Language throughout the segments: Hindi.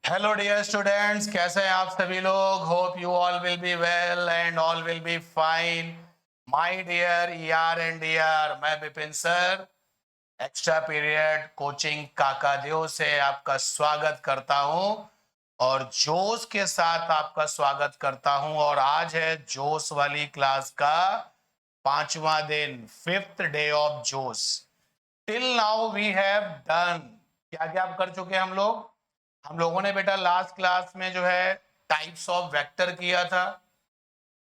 हेलो डियर स्टूडेंट्स, कैसे हैं आप सभी लोग। Hope you all will be well and all will be fine. My dear ER and DR, मैं Vipin sir extra period coaching Kakadeo से आपका स्वागत करता हूं और जोश के साथ आपका स्वागत करता हूं। और आज है जोश वाली क्लास का 5वां दिन, 5th day of Josh. Till now we have done, क्या क्या कर चुके हैं हम लोगों ने बेटा लास्ट क्लास में जो है टाइप्स ऑफ वेक्टर किया था।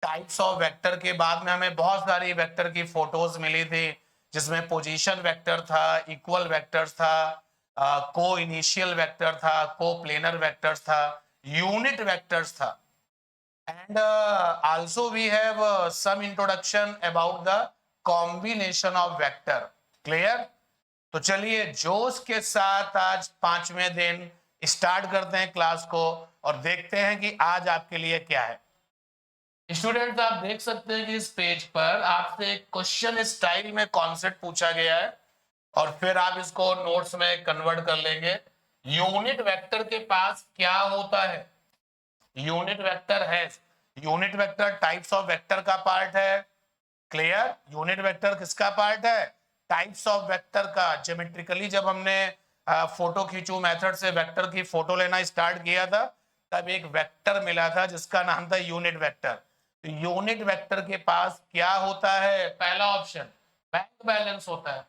टाइप्स ऑफ वेक्टर के बाद में हमें बहुत सारी वेक्टर की फोटोज मिली थी, जिसमें पोजीशन वेक्टर था, इक्वल वेक्टर्स था, को इनिशियल वेक्टर था, को प्लेनर वेक्टर्स था, यूनिट वेक्टर्स था। And also we have some introduction about the combination of vector. Clear? तो चलिए जोश के साथ आज 5वें दिन स्टार्ट करते हैं क्लास को और देखते हैं कि आज आपके लिए क्या है। स्टूडेंट्स, आप देख सकते हैं कि इस पेज पर आपसे क्वेश्चन स्टाइल में कॉन्सेप्ट पूछा गया है और फिर आप इसको नोट्स में कन्वर्ट कर लेंगे। यूनिट वेक्टर के पास क्या होता है? यूनिट वेक्टर है, unit vector types of vector का पार्ट है। क्लियर? यूनिट वेक्टर किसका पार्ट है? टाइप्स ऑफ वेक्टर का। ज्योमेट्रिकली जब हमने फोटो खींचू मेथड से वेक्टर की फोटो लेना स्टार्ट किया था, तब एक वेक्टर मिला था जिसका नाम था यूनिट वेक्टर। तो यूनिट वेक्टर के पास क्या होता है? पहला ऑप्शन बैंक बैलेंस होता है।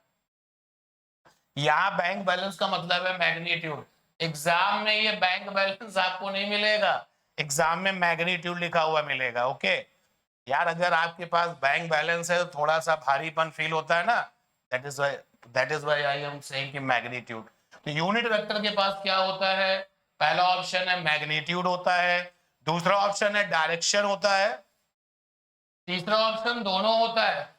यहाँ बैंक बैलेंस का मतलब है मैग्नीट्यूड। एग्जाम में ये बैंक बैलेंस आपको नहीं मिलेगा, एग्जाम में मैग्नीट्यूड लिखा हुआ मिलेगा। ओके यार, अगर आपके पास बैंक बैलेंस है तो थोड़ा सा भारीपन फील होता है ना, that is why I am saying कि मैग्नीट्यूड। तो यूनिट वेक्टर के पास क्या होता है? पहला ऑप्शन है मैग्नीट्यूड होता है, दूसरा ऑप्शन है डायरेक्शन होता है, तीसरा ऑप्शन दोनों होता है,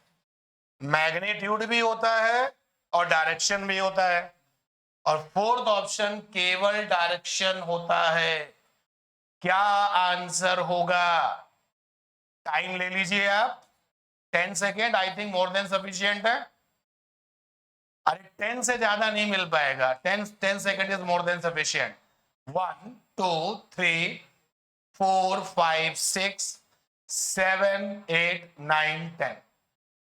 मैग्नीट्यूड भी होता है और डायरेक्शन भी होता है, और फोर्थ ऑप्शन केवल डायरेक्शन होता है। क्या आंसर होगा? टाइम ले लीजिए आप, 10 second I think more than sufficient है। अरे 10 से ज्यादा नहीं मिल पाएगा, 10 second is more than sufficient. 1 2 3 4 5 6 7 8 9 10।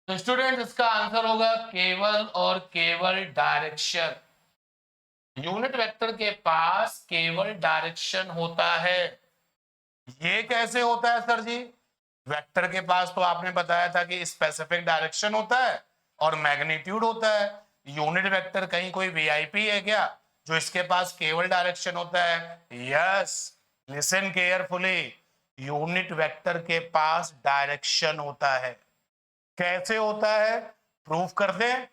तो स्टूडेंट, इसका आंसर होगा केवल और केवल डायरेक्शन। यूनिट वेक्टर के पास केवल डायरेक्शन होता है। ये कैसे होता है सर जी? वेक्टर के पास तो आपने बताया था कि स्पेसिफिक डायरेक्शन होता है और मैग्नीट्यूड होता है। यूनिट वेक्टर कहीं कोई वीआईपी है क्या जो इसके पास केवल डायरेक्शन होता है? Yes, listen carefully, unit vector के पास डायरेक्शन होता है। कैसे होता है? प्रूफ कर दें?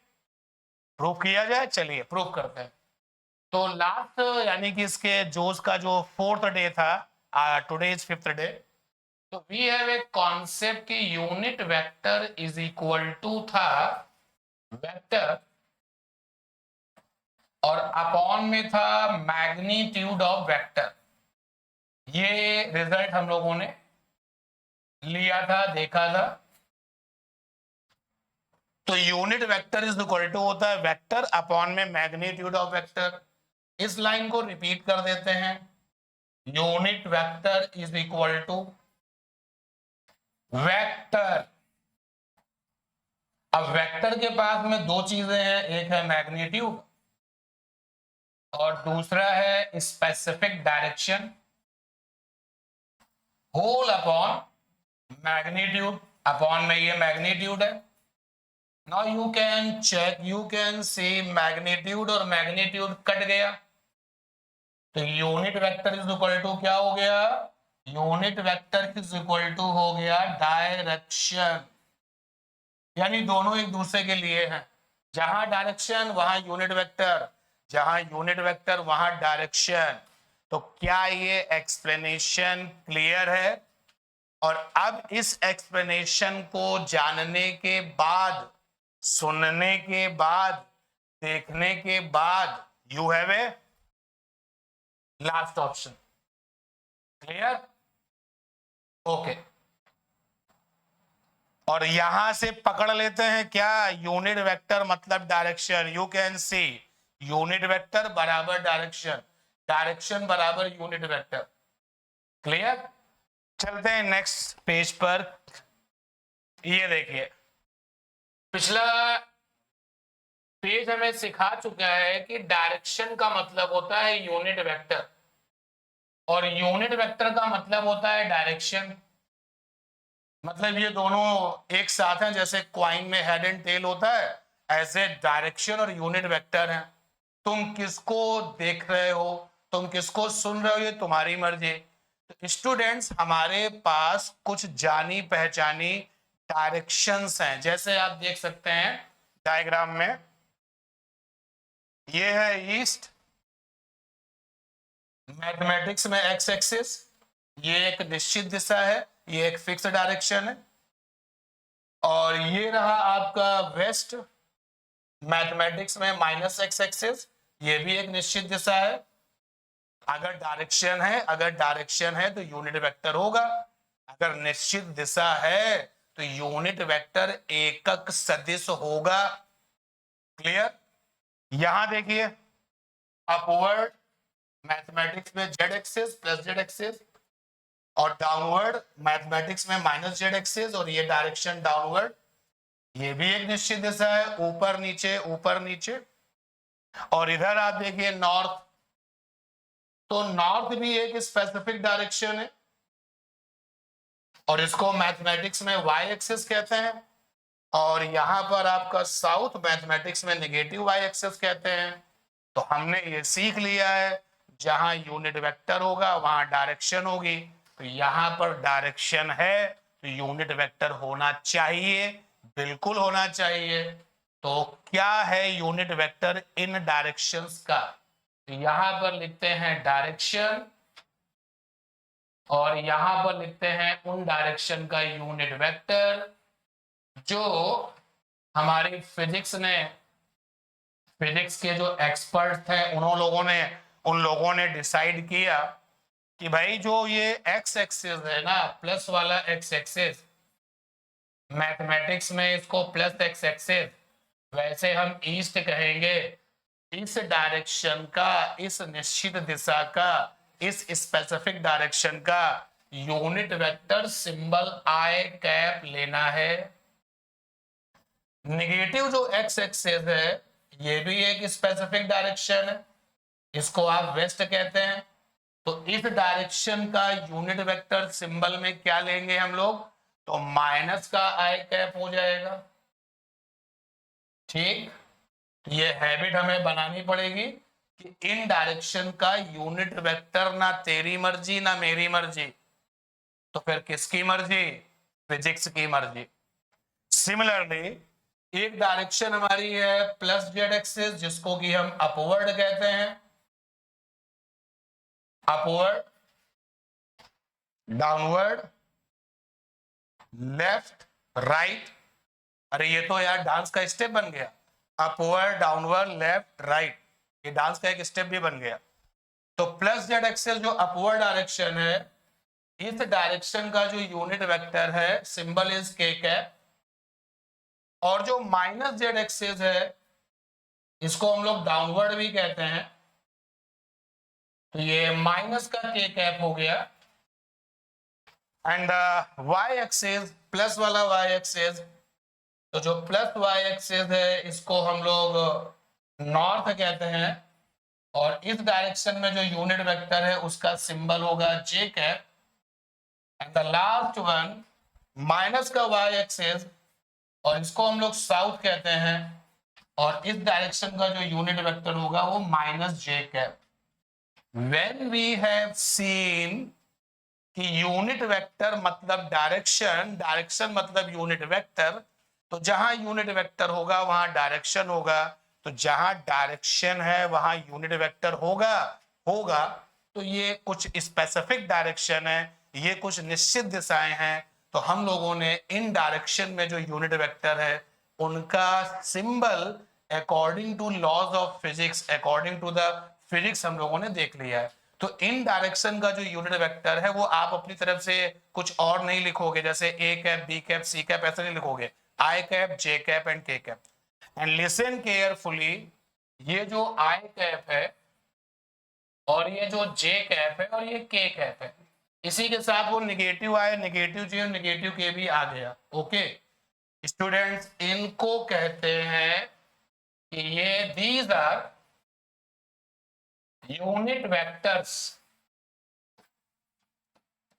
प्रूफ किया जाए, चलिए प्रूफ करते हैं। तो लास्ट यानी कि इसके जोश का जो 4th डे था, टुडे इज 5th डे, तो वी हैव ए कॉन्सेप्ट कि unit vector is equal to था वेक्टर और अपॉन में था मैग्नीट्यूड ऑफ वेक्टर। ये रिजल्ट हम लोगों ने लिया था, देखा था। तो unit vector is equal to होता है वेक्टर अपॉन में मैग्नीट्यूड ऑफ वेक्टर। इस लाइन को रिपीट कर देते हैं, unit vector is equal to vector. अब वेक्टर के पास में दो चीजें हैं, एक है मैग्नीट्यूड और दूसरा है specific direction. Whole upon magnitude, upon में ये मैग्नीट्यूड है। Now you can check, you can see magnitude और मैग्नीट्यूड कट गया, तो unit vector is equal to क्या हो गया? Unit vector is equal to हो गया डायरेक्शन। यानी दोनों एक दूसरे के लिए हैं, जहां डायरेक्शन वहां यूनिट वेक्टर, जहां यूनिट वेक्टर वहां डायरेक्शन। तो क्या ये एक्सप्लेनेशन क्लियर है? और अब इस एक्सप्लेनेशन को जानने के बाद, सुनने के बाद, देखने के बाद, you have A last option. Clear? Okay, और यहां से पकड़ लेते हैं क्या? यूनिट वेक्टर मतलब direction. You can C unit vector बराबर डायरेक्शन। डायरेक्शन बराबर यूनिट वेक्टर। क्लियर? चलते हैं नेक्स्ट पेज पर। ये देखिए, पिछला पेज हमें सिखा चुका है कि डायरेक्शन का मतलब होता है यूनिट वेक्टर और यूनिट वेक्टर का मतलब होता है डायरेक्शन। मतलब ये दोनों एक साथ हैं, जैसे क्वाइन में हेड एंड टेल होता है, ऐसे डायरेक्शन और यूनिट वेक्टर हैं। तुम किसको देख रहे हो, तुम किसको सुन रहे हो, ये तुम्हारी मर्जी। तो स्टूडेंट्स, हमारे पास कुछ जानी पहचानी डायरेक्शंस हैं, जैसे आप देख सकते हैं डायग्राम में। ये है ईस्ट, मैथमेटिक्स में एक्स एक्सिस, ये एक निश्चित दिशा है, ये एक फिक्स डायरेक्शन है। और ये रहा आपका वेस्ट, मैथमेटिक्स में माइनस एक्स एक्सिस, ये भी एक निश्चित दिशा है। अगर डायरेक्शन है तो यूनिट वेक्टर होगा। अगर निश्चित दिशा है तो यूनिट वेक्टर एकक सदिश होगा। क्लियर? यहां देखिए, अपवर्ड मैथमेटिक्स में Z axis plus Z axis, और डाउनवर्ड मैथमेटिक्स में माइनस जेड एक्सिस, और ये डायरेक्शन डाउनवर्ड, ये भी एक निश्चित दिशा है, ऊपर नीचे ऊपर नीचे। और इधर आप देखिए नॉर्थ, तो नॉर्थ भी एक स्पेसिफिक डायरेक्शन है और इसको मैथमेटिक्स में वाई एक्सिस कहते हैं। और यहां पर आपका साउथ मैथमेटिक्स में नेगेटिव वाई एक्सिस कहते हैं। तो हमने ये सीख लिया है, जहां यूनिट वेक्टर होगा वहां डायरेक्शन होगी। तो यहां पर डायरेक्शन है तो यूनिट वेक्टर होना चाहिए, बिल्कुल होना चाहिए। तो क्या है यूनिट वेक्टर इन डायरेक्शंस का? तो यहां पर लिखते हैं डायरेक्शन और यहां पर लिखते हैं उन डायरेक्शन का यूनिट वेक्टर जो हमारी फिजिक्स के जो एक्सपर्ट थे उन लोगों ने डिसाइड किया कि भाई जो ये एक्स एक्सिस है ना, प्लस वाला एक्स एक्सिस, मैथमेटिक्स में इसको प्लस एक्स एक्सिस, वैसे हम ईस्ट कहेंगे। इस डायरेक्शन का, इस निश्चित दिशा का, इस स्पेसिफिक डायरेक्शन का यूनिट वेक्टर सिंबल आई कैप लेना है। नेगेटिव जो एक्स एक्सिस है ये भी एक स्पेसिफिक डायरेक्शन है, इसको आप वेस्ट कहते हैं। तो इस डायरेक्शन का यूनिट वेक्टर सिंबल में क्या लेंगे हम लोग? तो माइनस का आई कैप हो जाएगा। ठीक, ये हैबिट हमें बनानी पड़ेगी कि इन डायरेक्शन का यूनिट वेक्टर ना तेरी मर्जी ना मेरी मर्जी, तो फिर किसकी मर्जी? फिजिक्स की मर्जी। सिमिलरली एक डायरेक्शन हमारी है प्लस जेड एक्सिस, जिसको कि हम अपवर्ड कहते हैं, अपवर्ड, डाउनवर्ड, लेफ्ट, राइट। अरे ये तो यार डांस का स्टेप बन गया, अपवर्ड डाउनवर्ड लेफ्ट राइट, ये डांस का एक स्टेप भी बन गया। तो प्लस जेड एक्सिस जो अपवर्ड डायरेक्शन है, इस डायरेक्शन का जो यूनिट वेक्टर है सिंबल इज के कैप। और जो माइनस जेड एक्सिस है इसको हम लोग डाउनवर्ड भी कहते हैं, तो ये माइनस का के कैप हो गया। एंड वाई एक्सिस, प्लस वाला वाई एक्सिस, तो जो प्लस वाई एक्सिस है इसको हम लोग नॉर्थ कहते हैं। और इस डायरेक्शन में जो यूनिट वेक्टर है उसका सिंबल होगा J cap. And the last one minus का वाई एक्सिस, और इसको हम लोग साउथ कहते हैं। और इस डायरेक्शन का जो यूनिट वेक्टर होगा वो minus J cap. When we have seen कि यूनिट वेक्टर मतलब डायरेक्शन, डायरेक्शन मतलब यूनिट वेक्टर, तो जहां यूनिट वेक्टर होगा वहां डायरेक्शन होगा। तो जहां डायरेक्शन है वहां यूनिट वेक्टर होगा होगा तो ये कुछ स्पेसिफिक डायरेक्शन है, ये कुछ निश्चित दिशाएं हैं। तो हम लोगों ने इन डायरेक्शन में जो यूनिट वेक्टर है उनका symbol according to laws of physics, according to the physics हम लोगों ने देख लिया है। तो इन डायरेक्शन का जो यूनिट वेक्टर है वो आप अपनी तरफ से कुछ और नहीं लिखोगे, जैसे A cap B cap C cap ऐसे नहीं लिखोगे, I cap J cap and K cap. And listen carefully, ये जो आई कैप है और ये जो जे कैप है और ये के कैप है, इसी के साथ वो निगेटिव आए, नेगेटिव जे और नेगेटिव के भी आ गया। ओके स्टूडेंट्स, इनको कहते हैं कि ये दीज आर यूनिट वेक्टर्स।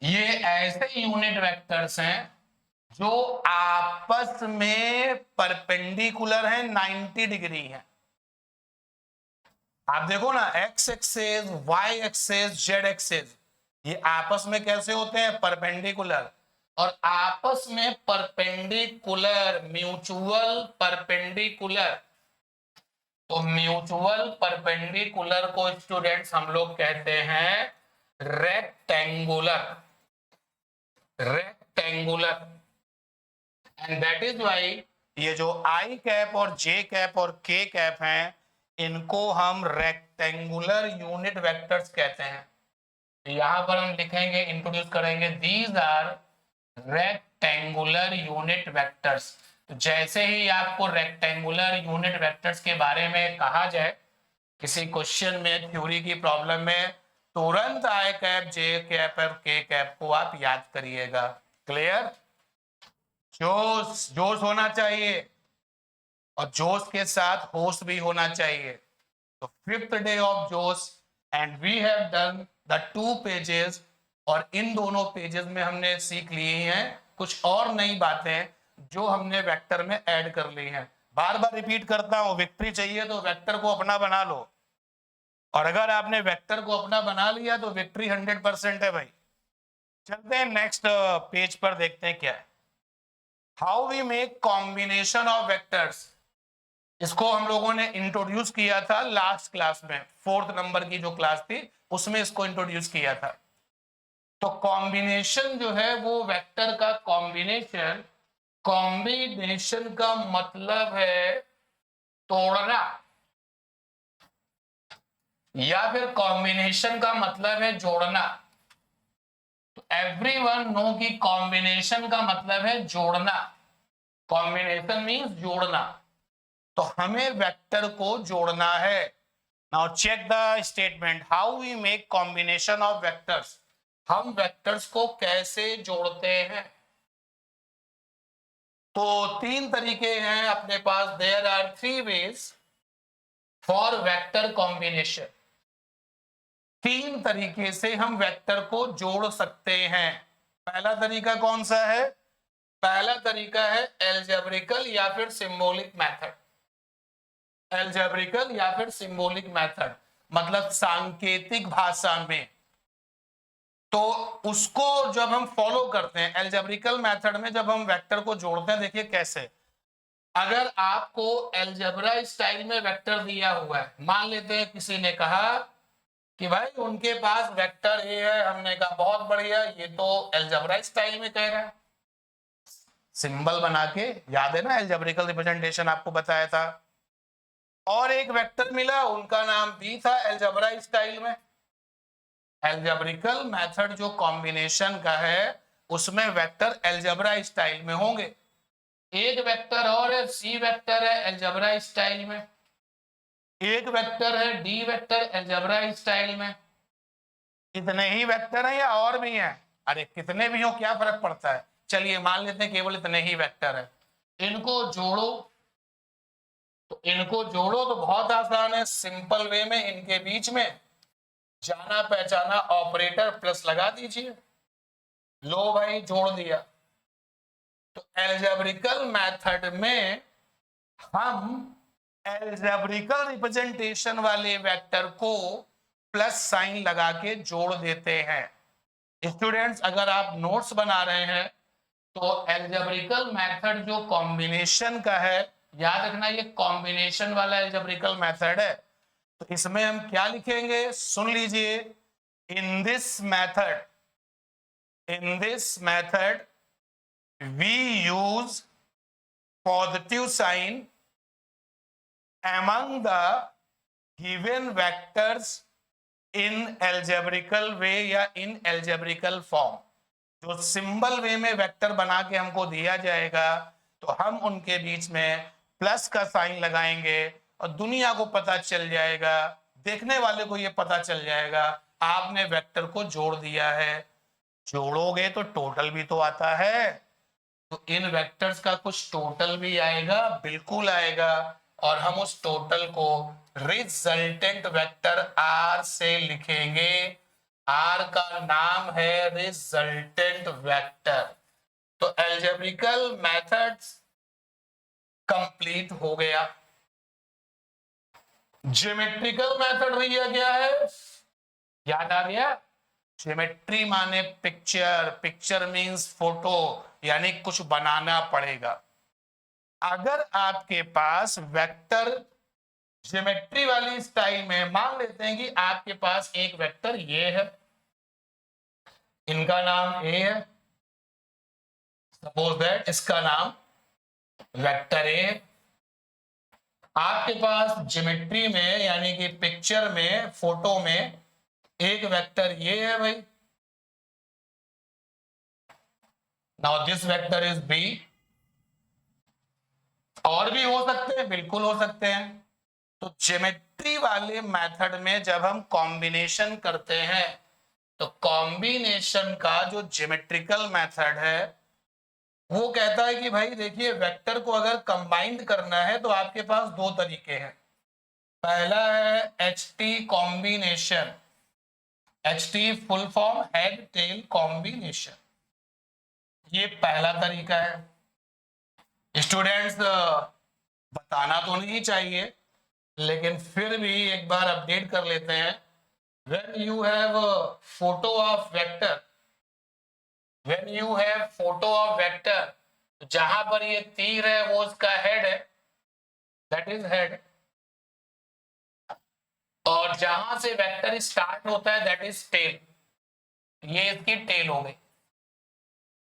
ये ऐसे यूनिट वेक्टर्स हैं जो आपस में परपेंडिकुलर हैं, 90 डिग्री है। आप देखो ना, X axis, Y axis, Z axis, ये आपस में कैसे होते हैं? परपेंडिकुलर। और आपस में परपेंडिकुलर, म्यूचुअल परपेंडिकुलर। तो म्यूचुअल परपेंडिकुलर को स्टूडेंट्स हम लोग कहते हैं rectangular. Rectangular and that is why ये जो आई कैप और जे कैप और के कैप हैं, इनको हम रेक्टेंगुलर यूनिट वेक्टर्स कहते हैं। यहां पर हम लिखेंगे, इंट्रोड्यूस करेंगे, these are rectangular unit vectors. तो जैसे ही आपको रेक्टेंगुलर यूनिट वेक्टर्स के बारे में कहा जाए किसी क्वेश्चन में, थ्योरी की प्रॉब्लम में, तुरंत आई कैप, जे कैप और के कैप को आप याद करिएगा। क्लियर? जोश, जोश होना चाहिए और जोश के साथ होश भी होना चाहिए। तो fifth day of Josh and we have done the 2 pages, और इन दोनों पेजेस में हमने सीख ली हैं कुछ और नई बातें जो हमने वेक्टर में ऐड कर ली हैं। बार बार रिपीट करता हूं, विक्ट्री चाहिए तो वेक्टर को अपना बना लो, और अगर आपने वेक्टर को अपना बना लिया तो विक्ट्री 100% है भाई। चलते हैं नेक्स्ट पेज पर, देखते हैं क्या है। How we make combination of vectors. इसको हम लोगों ने इंट्रोड्यूस किया था लास्ट क्लास में, 4th नंबर की जो क्लास थी उसमें इसको इंट्रोड्यूस किया था। तो कॉम्बिनेशन जो है वो वेक्टर का कॉम्बिनेशन, कॉम्बिनेशन का मतलब है तोड़ना, या फिर कॉम्बिनेशन का मतलब है जोड़ना। तो एवरीवन नो कि कॉम्बिनेशन का मतलब है जोड़ना। कॉम्बिनेशन मींस जोड़ना। तो हमें वेक्टर को जोड़ना है। Now check the statement, how we make combination of vectors. हम वेक्टर्स को कैसे जोड़ते हैं? तो 3 तरीके हैं अपने पास। There are 3 ways for vector combination. 3 तरीके से हम वेक्टर को जोड़ सकते हैं। पहला तरीका कौन सा है? पहला तरीका है एल्जेब्रिकल या फिर सिंबॉलिक मेथड। एल्जेब्रिकल या फिर सिंबॉलिक मेथड मतलब सांकेतिक भाषा में। तो उसको जब हम फॉलो करते हैं एल्जेब्रिकल मेथड में, जब हम वेक्टर को जोड़ते हैं, देखिए कैसे। अगर आपको एल्जेब्रा स्टाइल में वेक्टर दिया हुआ है, मान लेते हैं किसी ने कहा कि भाई उनके पास वेक्टर ए है, हमने कहा बहुत बढ़िया, ये तो एल्जेब्रा स्टाइल में कह रहा है। सिंबल बना के, याद है ना एल्जेब्रिकल रिप्रेजेंटेशन आपको बताया था। और एक वेक्टर मिला, उनका नाम बी था एल्जेब्रा स्टाइल में। एल्जेब्रिकल मेथड जो कॉम्बिनेशन का है उसमें वेक्टर एल्जेब्रा स्टाइल में होंगे। एक वेक्टर और है, सी वेक्टर है एल्जेब्रा स्टाइल में। एक वेक्टर है डी वेक्टर एल्जेब्रा स्टाइल में। कितने ही वेक्टर हैं या और भी हैं? अरे कितने भी हो क्या फर्क पड़ता है, चलिए मान लेते हैं केवल इतने ही वेक्टर है। इनको जोड़ो, तो इनको जोड़ो तो बहुत आसान है, सिंपल वे में इनके बीच में जाना पहचाना ऑपरेटर प्लस लगा दीजिए। लो भाई जोड़ दिया। तो एल्जेब्रिकल मेथड में हम एल्जेब्रिकल रिप्रेजेंटेशन वाले वेक्टर को प्लस साइन लगा के जोड़ देते हैं। स्टूडेंट्स अगर आप नोट्स बना रहे हैं तो एल्जेब्रिकल मेथड जो कॉम्बिनेशन का है, याद रखना ये कॉम्बिनेशन वाला एल्जेब्रिकल मेथड है। तो इसमें हम क्या लिखेंगे, सुन लीजिए। In this method we use positive sign among the given vectors in algebraical way या in algebraical form। जो सिंबल वे में वेक्टर बना के हमको दिया जाएगा तो हम उनके बीच में प्लस का साइन लगाएंगे और दुनिया को पता चल जाएगा देखने वाले को ये पता चल जाएगा आपने वेक्टर को जोड़ दिया है। जोड़ोगे तो टोटल भी तो आता है, तो इन वेक्टर्स का कुछ टोटल भी आएगा, बिल्कुल आएगा, और हम उस टोटल को रिजल्टेंट वेक्टर आर से लिखेंगे। आर का नाम है रिजल्टेंट वेक्टर। तो एल्जेब्रिकल मेथड्स कंप्लीट हो गया। ज्योमेट्रिकल मेथड भैया क्या है, याद आ गया? ज्योमेट्री माने पिक्चर, पिक्चर मींस फोटो, यानी कुछ बनाना पड़ेगा। अगर आपके पास वेक्टर ज्योमेट्री वाली स्टाइल में, मान लेते हैं कि आपके पास एक वेक्टर ये है, इनका नाम ए है, सपोज दैट इसका नाम वेक्टर ए। आपके पास ज्योमेट्री में यानी कि पिक्चर में, फोटो में एक वेक्टर ये है भाई, now this vector is B. और भी हो सकते हैं, बिल्कुल हो सकते हैं। तो ज्योमेट्री वाले मेथड में जब हम कॉम्बिनेशन करते हैं, तो कॉम्बिनेशन का जो ज्योमेट्रिकल मेथड है वो कहता है कि भाई देखिए, वेक्टर को अगर कंबाइंड करना है तो आपके पास दो तरीके हैं। पहला है H T combination, H T full form head tail combination, ये पहला तरीका है। स्टूडेंट्स, बताना तो नहीं चाहिए लेकिन फिर भी एक बार अपडेट कर लेते हैं। When you have photo of vector, when you have photo of vector, जहां पर ये तीर है वो उसका हेड है, दैट इज हेड, और जहां से वेक्टर स्टार्ट होता है दैट इज टेल, ये इसकी टेल हो गई।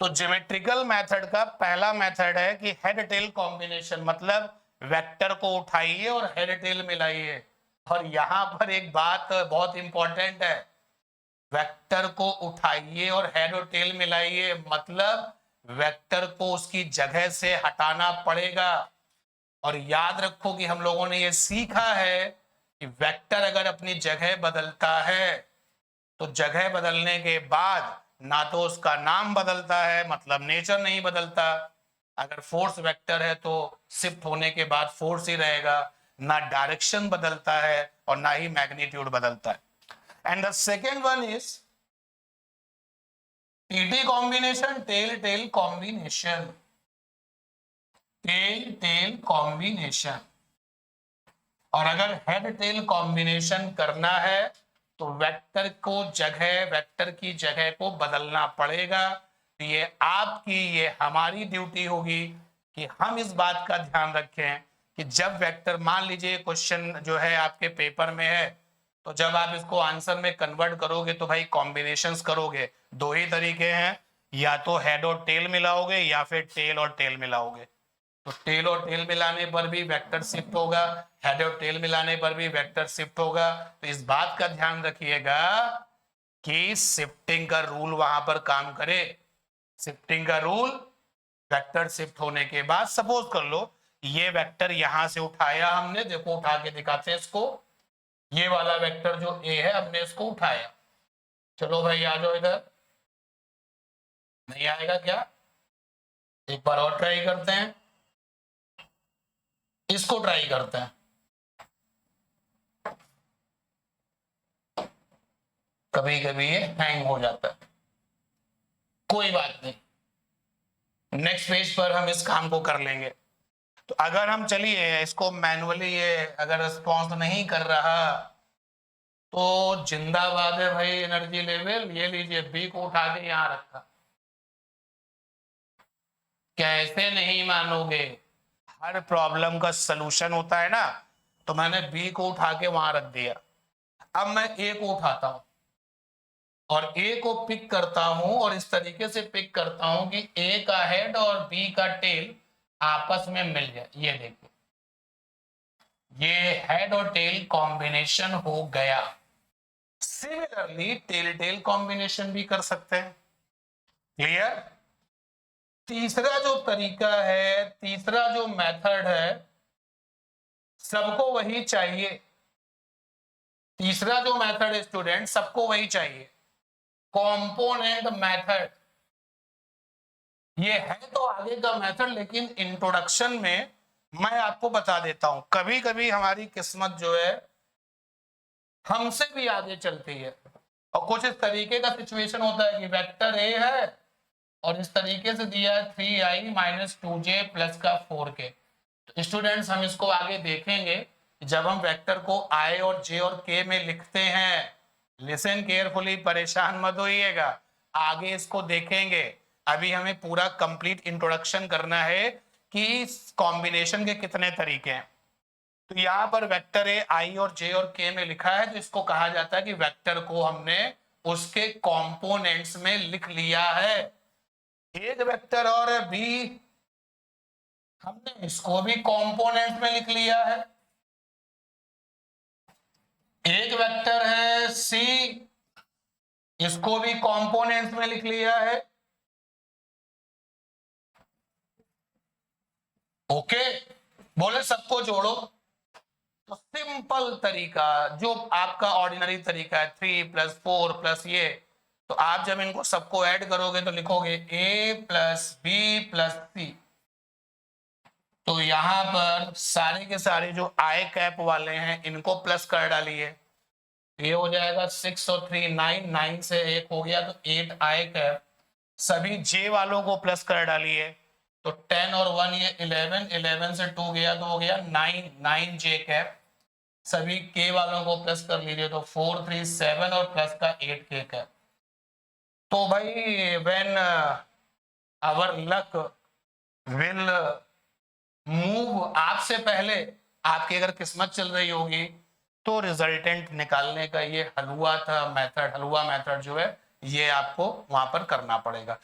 तो ज्योमेट्रिकल मेथड का पहला मेथड है कि हेड टेल कॉम्बिनेशन, मतलब वेक्टर को उठाइए और हेड टेल मिलाइए। और यहां पर एक बात बहुत इंपॉर्टेंट है, वेक्टर को उठाइए और हेड और टेल मिलाइए, मतलब वेक्टर को उसकी जगह से हटाना पड़ेगा। और याद रखो कि हम लोगों ने ये सीखा है कि वेक्टर अगर अपनी जगह बदलता है तो जगह बदलने के बाद ना तो उसका नाम बदलता है, मतलब नेचर नहीं बदलता। अगर फोर्स वेक्टर है तो शिफ्ट होने के बाद फोर्स ही रहेगा, ना डायरेक्शन बदलता है और ना ही मैग्नीट्यूड बदलता है। And the second one is TT combination, tail tail combination, tail tail combination. और अगर हेड टेल कॉम्बिनेशन करना है तो वेक्टर को जगह, वेक्टर की जगह को बदलना पड़ेगा। ये आपकी, ये हमारी ड्यूटी होगी कि हम इस बात का ध्यान रखें कि जब वेक्टर, मान लीजिए क्वेश्चन जो है आपके पेपर में है, तो जब आप इसको आंसर में कन्वर्ट करोगे तो भाई कॉम्बिनेशंस करोगे। दो ही तरीके हैं, या तो हेड और टेल मिलाओगे या फिर टेल और टेल मिलाओगे। तो टेल और टेल मिलाने पर भी वेक्टर शिफ्ट होगा, हेड और टेल मिलाने पर भी वेक्टर शिफ्ट होगा। तो इस बात का ध्यान रखिएगा कि शिफ्टिंग का रूल वहां पर काम करे। शिफ्टिंग का रूल, वेक्टर शिफ्ट होने के बाद, सपोज कर लो ये वेक्टर यहां से उठाया हमने, देखो उठा के दिखाते हैं इसको, ये वाला वेक्टर जो ए है हमने इसको उठाया। चलो भाई आ जाओ इधर, नहीं आएगा क्या? एक बार और ट्राई करते हैं, इसको ट्राई करते हैं। कभी कभी ये हैंग हो जाता है, कोई बात नहीं, नेक्स्ट पेज पर हम इस काम को कर लेंगे। तो अगर हम, चलिए इसको मैनुअली, ये अगर रिस्पॉन्स नहीं कर रहा तो जिंदाबाद है भाई एनर्जी लेवल। ये लीजिए, बी को उठा के यहां रखा, कैसे नहीं मानोगे? हर प्रॉब्लम का सलूशन होता है ना, तो मैंने बी को उठा के वहां रख दिया। अब मैं ए को उठाता हूं और ए को पिक करता हूं, और इस तरीके से पिक करता हूं कि ए का हेड और बी का टेल आपस में मिल जाए। ये देखिए, ये हेड और टेल कॉम्बिनेशन हो गया। सिमिलरली टेल टेल कॉम्बिनेशन भी कर सकते हैं। क्लियर? तीसरा जो तरीका है, तीसरा जो मेथड है, सबको वही चाहिए, तीसरा जो मेथड है स्टूडेंट, सबको वही चाहिए, कंपोनेंट मेथड। ये है तो आगे का मेथड, लेकिन इंट्रोडक्शन में मैं आपको बता देता हूं, कभी कभी हमारी किस्मत जो है हमसे भी आगे चलती है, और कुछ इस तरीके का सिचुएशन होता है कि वेक्टर ए है और इस तरीके से दिया है 3i माइनस 2j प्लस का 4k। तो स्टूडेंट्स हम इसको आगे देखेंगे, जब हम वेक्टर को i और j और k में लिखते हैं, लिसन केयरफुली, परेशान मत होइएगा, आगे इसको देखेंगे। अभी हमें पूरा कंप्लीट इंट्रोडक्शन करना है कि कॉम्बिनेशन के कितने तरीके हैं। तो यहाँ पर वेक्टर ए आई और जे और के में लिखा है, तो इसको कहा जाता है कि वेक्टर को हमने उसके कंपोनेंट्स में लिख लिया है। एक वेक्टर और बी, हमने इसको भी कंपोनेंट में लिख लिया है। एक वेक्टर है सी, इसको भी कंपोनेंट्स में लिख लिया है। ओके, बोले सबको जोड़ो, तो सिंपल तरीका जो आपका ऑर्डिनरी तरीका है 3 + 4 + ये, तो आप जब इनको सबको ऐड करोगे तो लिखोगे a + b + c। तो यहां पर सारे के सारे जो आई कैप वाले हैं इनको प्लस कर डालिए, ये हो जाएगा 6 और 3 9, 9 से 1 हो गया तो 8 आई कैप। सभी जे वालों को प्लस कर डालिए, तो 10 और 1 ये 11, 11 से 2 गया तो हो गया 9, 9 जे कैप। सभी के वालों को प्लस कर लीजिए, तो 4 3 7 और प्लस का 8 के कैप। तो भाई when our luck will move, आपसे पहले आपकी अगर किस्मत चल रही होगी तो रिजल्टेंट निकालने का ये हलवा था मेथड, हलवा मेथड जो है ये आपको वहां पर करना पड़ेगा।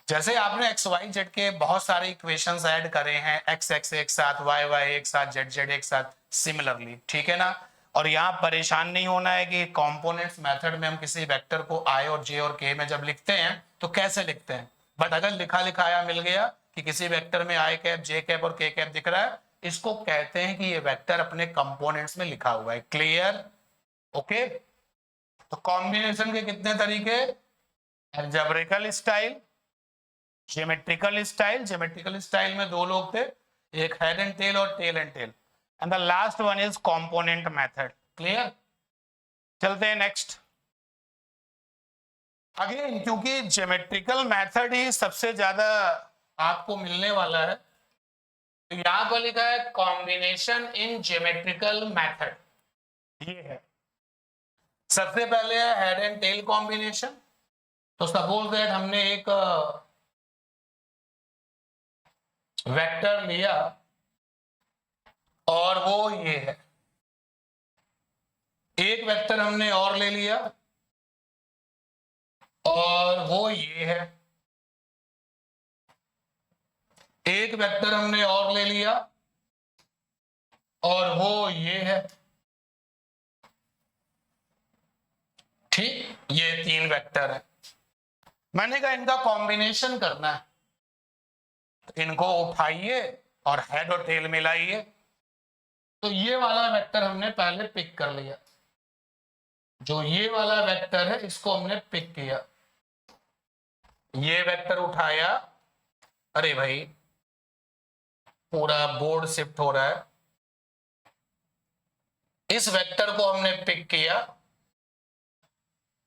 जैसे आपने एक्स वाई जेड के बहुत सारे इक्वेशंस ऐड करे हैं, एक्स एक्स एक साथ, वाई वाई एक साथ, जेड जेड एक साथ, सिमिलरली, ठीक है ना। और यहाँ परेशान नहीं होना है कि कंपोनेंट्स मेथड में हम किसी वेक्टर को आई और जे और के में जब लिखते हैं तो कैसे लिखते हैं, बट अगर लिखा लिखाया मिल गया कि किसी वेक्टर में आई कैप, जे कैप और के कैप दिख रहा है, इसको कहते हैं कि ये वेक्टर अपने कंपोनेंट्स में लिखा हुआ है। क्लियर? ओके। तो कॉम्बिनेशन के कितने तरीके? Algebraical style, geometrical style. Geometrical style में दो लोग थे, एक हेड एंड टेल और tail and tail, and the last one is component method. Clear? चलते हैं नेक्स्ट। अगेन क्योंकि ज्योमेट्रिकल मेथड ही सबसे ज्यादा आपको मिलने वाला है, तो यहां पर लिखा है कॉम्बिनेशन इन ज्योमेट्रिकल मेथड, ये है। सबसे पहले है हेड एंड टेल कॉम्बिनेशन। तो सपोज दैट हमने एक वेक्टर लिया और वो ये है, एक वेक्टर हमने और ले लिया और वो ये है, एक वेक्टर हमने और ले लिया और वो ये है। ठीक, ये 3 वेक्टर है। मैंने कहा इनका कॉम्बिनेशन करना है, तो इनको उठाइए और हेड और टेल मिलाइए। तो ये वाला वेक्टर हमने पहले पिक कर लिया, जो ये वाला वेक्टर है इसको हमने पिक किया, ये वेक्टर उठाया, अरे भाई पूरा बोर्ड शिफ्ट हो रहा है, इस वेक्टर को हमने पिक किया,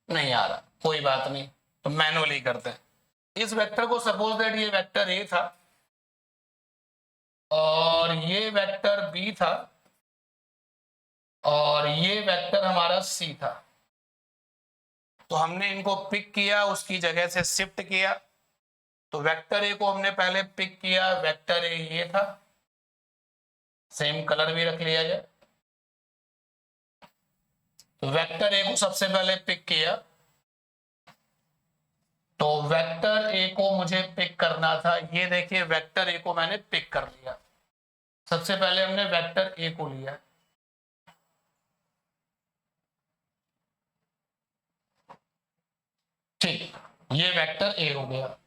नहीं आ रहा, कोई बात नहीं, तो मैनुअली करते हैं। इस वेक्टर को सपोज दैट ये वेक्टर ए था और ये वेक्टर बी था और ये वेक्टर हमारा सी था, तो हमने इनको पिक किया, उसकी जगह से शिफ्ट किया। तो वेक्टर ए को हमने पहले पिक किया, वेक्टर ए ये था, सेम कलर भी रख लिया जाए। तो वेक्टर ए को सबसे पहले पिक किया, तो वेक्टर ए को मुझे पिक करना था, ये देखिए वेक्टर ए को मैंने पिक कर लिया। सबसे पहले हमने वेक्टर ए को लिया, ठीक, ये वेक्टर ए हो गया।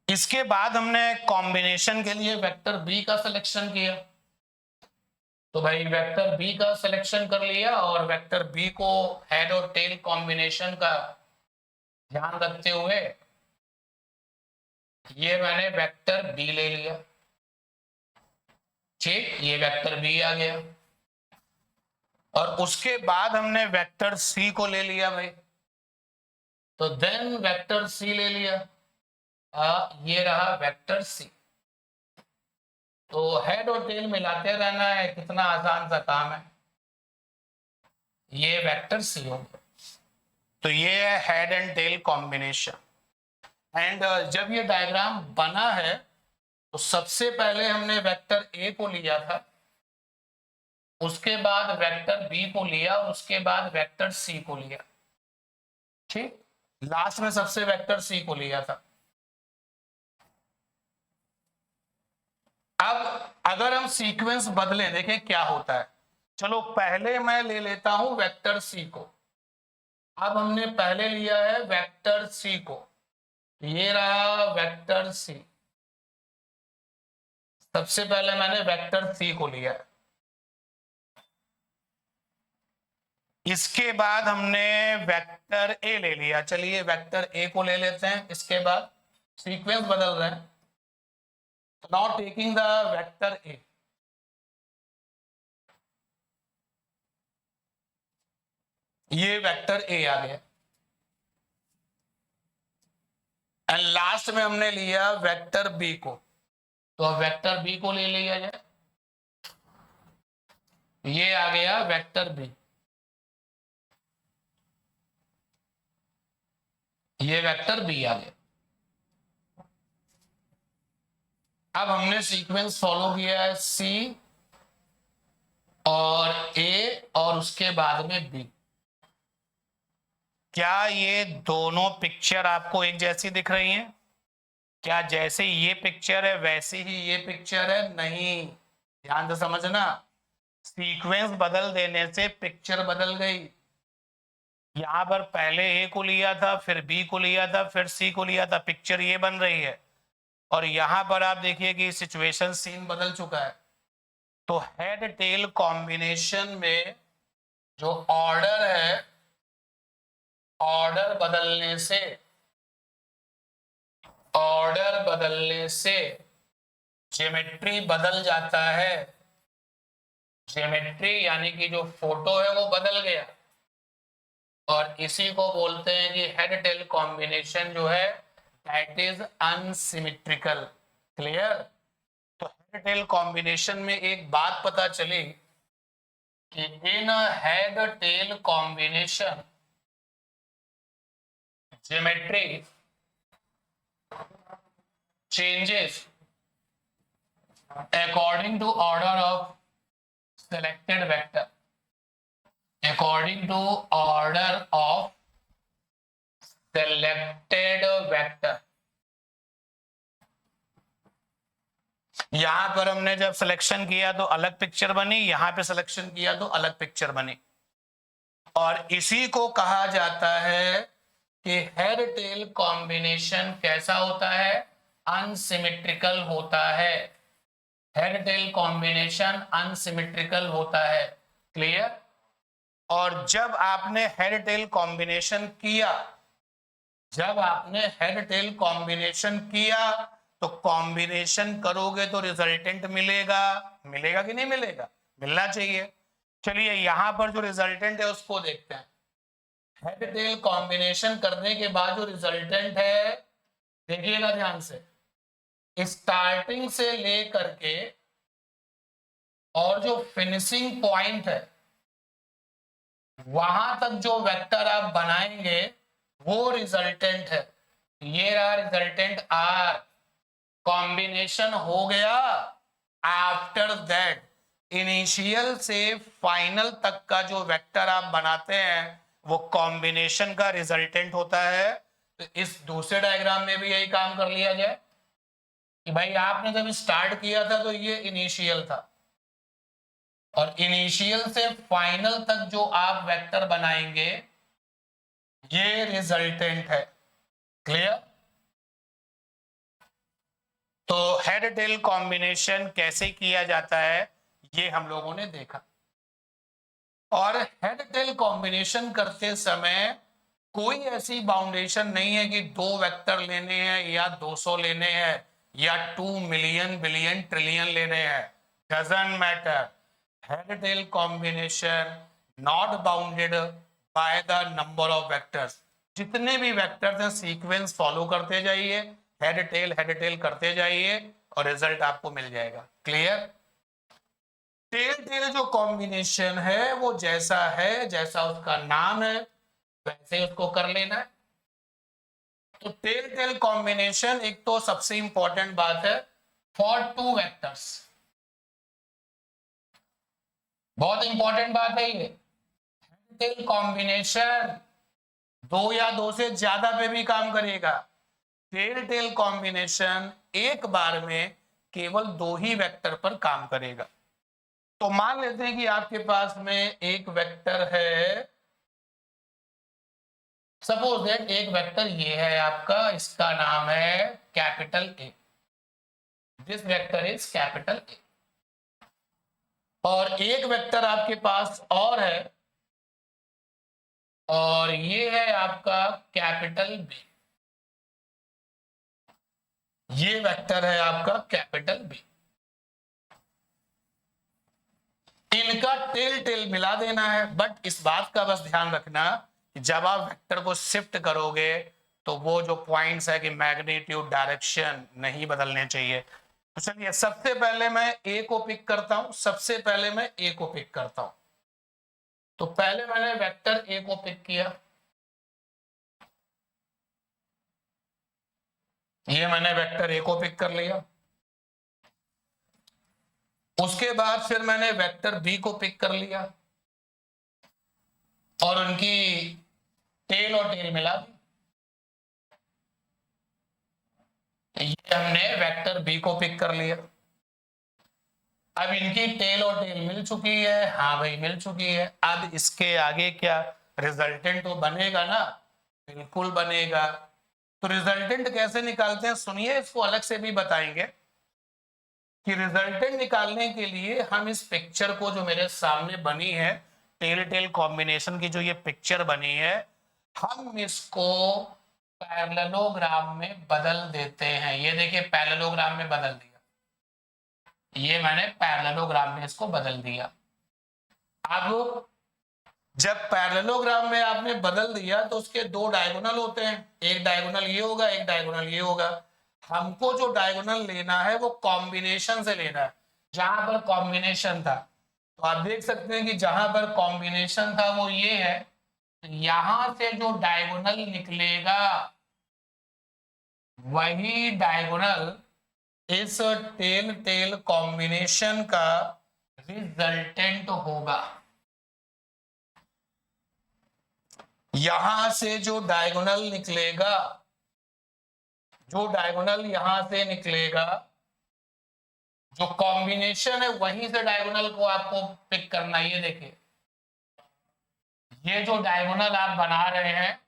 इसके बाद हमने कॉम्बिनेशन के लिए वेक्टर बी का सिलेक्शन किया, तो भाई वेक्टर बी का सिलेक्शन कर लिया और वेक्टर बी को हेड और टेल कॉम्बिनेशन का ध्यान रखते हुए ये मैंने वेक्टर बी ले लिया। ठीक, ये वेक्टर बी आ गया और उसके बाद हमने वेक्टर सी को ले लिया भाई। तो देन वेक्टर सी ले लिया, ये रहा वेक्टर सी। तो हेड और टेल मिलाते रहना है, कितना आसान सा काम है। ये वेक्टर सी हो गया, तो ये है head and tail combination. And जब ये डायग्राम बना है तो सबसे पहले हमने वेक्टर ए को लिया था, उसके बाद वेक्टर बी को लिया, उसके बाद वेक्टर सी को लिया। ठीक, लास्ट में सबसे वेक्टर सी को लिया था। अब अगर हम सीक्वेंस बदलें, देखें क्या होता है। चलो पहले मैं ले लेता हूं वेक्टर सी को। अब हमने पहले लिया है वेक्टर सी को, ये रहा वेक्टर सी। सबसे पहले मैंने वेक्टर सी को लिया है, इसके बाद हमने वेक्टर ए ले लिया। चलिए वेक्टर ए को ले लेते हैं, इसके बाद सीक्वेंस बदल रहे हैं। Now taking the vector A, ये वेक्टर ए आ गया एंड लास्ट में हमने लिया वेक्टर बी को। तो अब वेक्टर बी को ले लिया जाए, ये आ गया वेक्टर बी, ये वेक्टर बी आ गया। अब हमने सीक्वेंस फॉलो किया है सी और ए और उसके बाद में बी। क्या ये दोनों पिक्चर आपको एक जैसी दिख रही हैं? क्या जैसे ये पिक्चर है वैसे ही ये पिक्चर है? नहीं, ध्यान से समझना। सीक्वेंस बदल देने से पिक्चर बदल गई। यहां पर पहले ए को लिया था, फिर बी को लिया था, फिर सी को लिया था, पिक्चर ये बन रही है। और यहां पर आप देखिए कि सिचुएशन सीन बदल चुका है। तो हेड टेल कॉम्बिनेशन में जो ऑर्डर है, ऑर्डर बदलने से ज्योमेट्री बदल जाता है। ज्योमेट्री यानी कि जो फोटो है वो बदल गया, और इसी को बोलते हैं कि हेड टेल कॉम्बिनेशन जो है दैट इज अनसिमेट्रिकल। क्लियर? तो हेड टेल कॉम्बिनेशन में एक बात पता चली कि in head tail combination geometry changes according to order of selected vector, according to order of selected vector। यहां पर हमने जब सिलेक्शन किया तो अलग पिक्चर बनी, यहां पे सिलेक्शन किया तो अलग पिक्चर बनी, और इसी को कहा जाता है कि हेड टेल कॉम्बिनेशन कैसा होता है? अनसिमेट्रिकल होता है। हेड टेल कॉम्बिनेशन अनसिमेट्रिकल होता है। क्लियर? और जब आपने हेड टेल कॉम्बिनेशन किया, तो कॉम्बिनेशन करोगे तो रिजल्टेंट मिलेगा। मिलेगा कि नहीं मिलेगा? मिलना चाहिए। चलिए यहां पर जो रिजल्टेंट है उसको देखते हैं। हेड टेल कॉम्बिनेशन करने के बाद जो रिजल्टेंट है, देखिएगा ध्यान से, स्टार्टिंग से लेकर के और जो फिनिशिंग पॉइंट है वहां तक जो वेक्टर आप बनाएंगे वो रिजल्टेंट है। ये रहा रिजल्टेंट आर। कॉम्बिनेशन हो गया, आफ्टर दैट इनिशियल से फाइनल तक का जो वेक्टर आप बनाते हैं वो कॉम्बिनेशन का रिजल्टेंट होता है। तो इस दूसरे डायग्राम में भी यही काम कर लिया जाए कि भाई आपने जब स्टार्ट किया था तो ये इनिशियल था, और इनिशियल से फाइनल तक जो आप वेक्टर बनाएंगे ये रिजल्टेंट है। क्लियर? तो हेड टेल कॉम्बिनेशन कैसे किया जाता है ये हम लोगों ने देखा। और हेड टेल कॉम्बिनेशन करते समय कोई ऐसी बाउंडेशन नहीं है कि 2 वेक्टर लेने हैं या 200 लेने हैं या 2 मिलियन बिलियन ट्रिलियन लेने हैं, doesn't matter. Head tail combination not bounded by the number of vectors. जितने भी वेक्टर्स हैं सीक्वेंस फॉलो करते जाइए, हेड टेल करते जाइए और रिजल्ट आपको मिल जाएगा। क्लियर? टेल जो कॉम्बिनेशन है वो जैसा है, जैसा उसका नाम है वैसे उसको कर लेना है। तो टेल कॉम्बिनेशन एक तो सबसे इंपॉर्टेंट बात है फॉर 2 वेक्टर्स, बहुत इंपॉर्टेंट बात है ये। टेल कॉम्बिनेशन 2 या 2 से ज्यादा पे भी काम करेगा। टेल कॉम्बिनेशन एक बार में केवल 2 ही वेक्टर पर काम करेगा। तो मान लेते हैं कि आपके पास में एक वेक्टर है, सपोज दैट एक वेक्टर ये है आपका, इसका नाम है capital A, this vector is capital A. और एक वेक्टर आपके पास और है और ये है आपका कैपिटल बी, ये वेक्टर है आपका कैपिटल बी। इनका टेल मिला देना है, बट इस बात का बस ध्यान रखना कि जब आप वेक्टर को शिफ्ट करोगे तो वो जो पॉइंट्स है कि मैग्नीट्यूड डायरेक्शन नहीं बदलने चाहिए। तो चलिए सबसे पहले मैं ए को पिक करता हूं, सबसे पहले मैं ए को पिक करता हूं। तो पहले मैंने वेक्टर ए को पिक किया, ये मैंने वेक्टर ए को पिक कर लिया। उसके बाद फिर मैंने वेक्टर बी को पिक कर लिया और उनकी टेल और टेल मिला दी। ये हमने वेक्टर बी को पिक कर लिया। अब इनकी टेल और टेल मिल चुकी है, हाँ भाई मिल चुकी है। अब इसके आगे क्या रिजल्टेंट तो बनेगा ना, बिल्कुल बनेगा। तो रिजल्टेंट कैसे निकालते हैं सुनिए, इसको अलग से भी बताएंगे कि रिजल्टेंट निकालने के लिए हम इस पिक्चर को जो मेरे सामने बनी है टेल कॉम्बिनेशन की जो ये पिक्चर बनी है, हम इसको पैरेललोग्राम में बदल देते हैं। ये देखिए पैरेललोग्राम में बदल दिया, ये मैंने पैरेललोग्राम में इसको बदल दिया। अब जब पैरेललोग्राम में आपने बदल दिया तो उसके 2 डायगोनल होते हैं, एक डायगोनल ये होगा, एक डायगोनल ये होगा। हमको जो डायगोनल लेना है वो कॉम्बिनेशन से लेना है, जहां पर कॉम्बिनेशन था। तो आप देख सकते हैं कि जहां पर कॉम्बिनेशन था वो ये है, यहां से जो डायगोनल निकलेगा वही डायगोनल इस टेल कॉम्बिनेशन का रिजल्टेंट होगा। यहां से जो डायगोनल निकलेगा, जो डायगोनल यहां से निकलेगा, जो कॉम्बिनेशन है वहीं से डायगोनल को आपको पिक करना। ये देखिए ये जो डायगोनल आप बना रहे हैं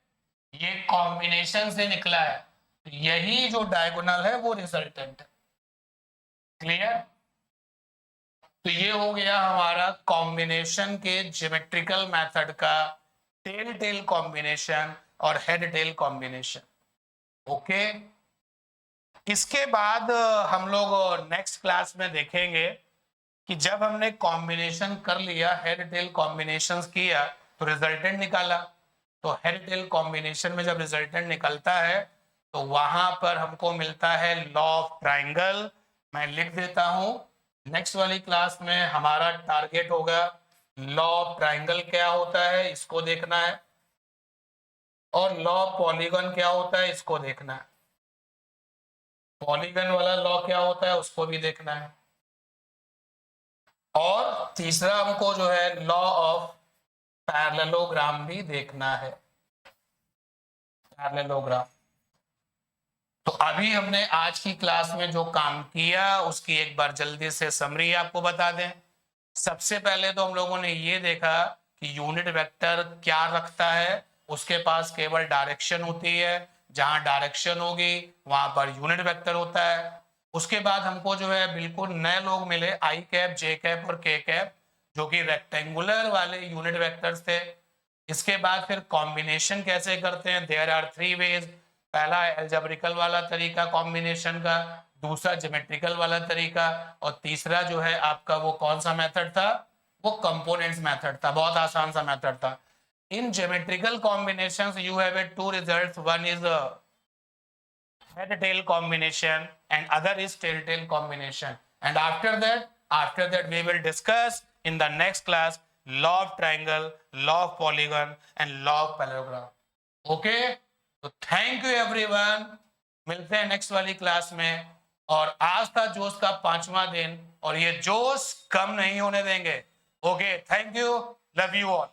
ये कॉम्बिनेशन से निकला है, यही जो डायगोनल है वो रिजल्टेंट है। क्लियर? तो ये हो गया हमारा कॉम्बिनेशन के ज्योमेट्रिकल मेथड का टेल कॉम्बिनेशन और हेड टेल कॉम्बिनेशन। ओके, इसके बाद हम लोग नेक्स्ट क्लास में देखेंगे कि जब हमने कॉम्बिनेशन कर लिया, हेड टेल कॉम्बिनेशन किया तो रिजल्टेंट निकाला, तो हेड टेल कॉम्बिनेशन में जब रिजल्टेंट निकलता है तो वहां पर हमको मिलता है लॉ ऑफ ट्राइंगल। मैं लिख देता हूं, नेक्स्ट वाली क्लास में हमारा टारगेट होगा लॉ ऑफ ट्राइंगल क्या होता है इसको देखना है, और लॉ ऑफ पॉलीगन क्या होता है इसको देखना है। पॉलीगन वाला लॉ क्या होता है उसको भी देखना है, और तीसरा हमको जो है लॉ ऑफ पैरेललोग्राम भी देखना है, पैरेललोग्राम। तो अभी हमने आज की क्लास में जो काम किया उसकी एक बार जल्दी से समरी आपको बता दें। सबसे पहले तो हम लोगों ने ये देखा कि यूनिट वेक्टर क्या रखता है, उसके पास केवल डायरेक्शन होती है, जहां डायरेक्शन होगी वहां पर यूनिट वेक्टर होता है। उसके बाद हमको जो है बिल्कुल नए लोग मिले, आई कैप, जे कैप और के कैप, जो कि रेक्टेंगुलर वाले यूनिट वेक्टर्स थे। इसके बाद फिर कॉम्बिनेशन कैसे करते हैं, देयर आर 3 वेज। पहला एल्जेब्रिकल वाला तरीका कॉम्बिनेशन का, दूसरा ज्योमेट्रिकल वाला तरीका, और तीसरा जो है आपका वो कौन सा मेथड था, वो कंपोनेंट्स मेथड था। बहुत आसान सा मेथड था। In geometrical combinations you have a 2 results, one is head tail combination and other is tail tail combination, and after that we will discuss in the next class law of triangle, law of polygon and law of parallelogram. Okay, तो थैंक यू एवरीवन, मिलते हैं नेक्स्ट वाली क्लास में। और आज था जोश का 5वां दिन और ये जोश कम नहीं होने देंगे। Okay, thank you, love you all.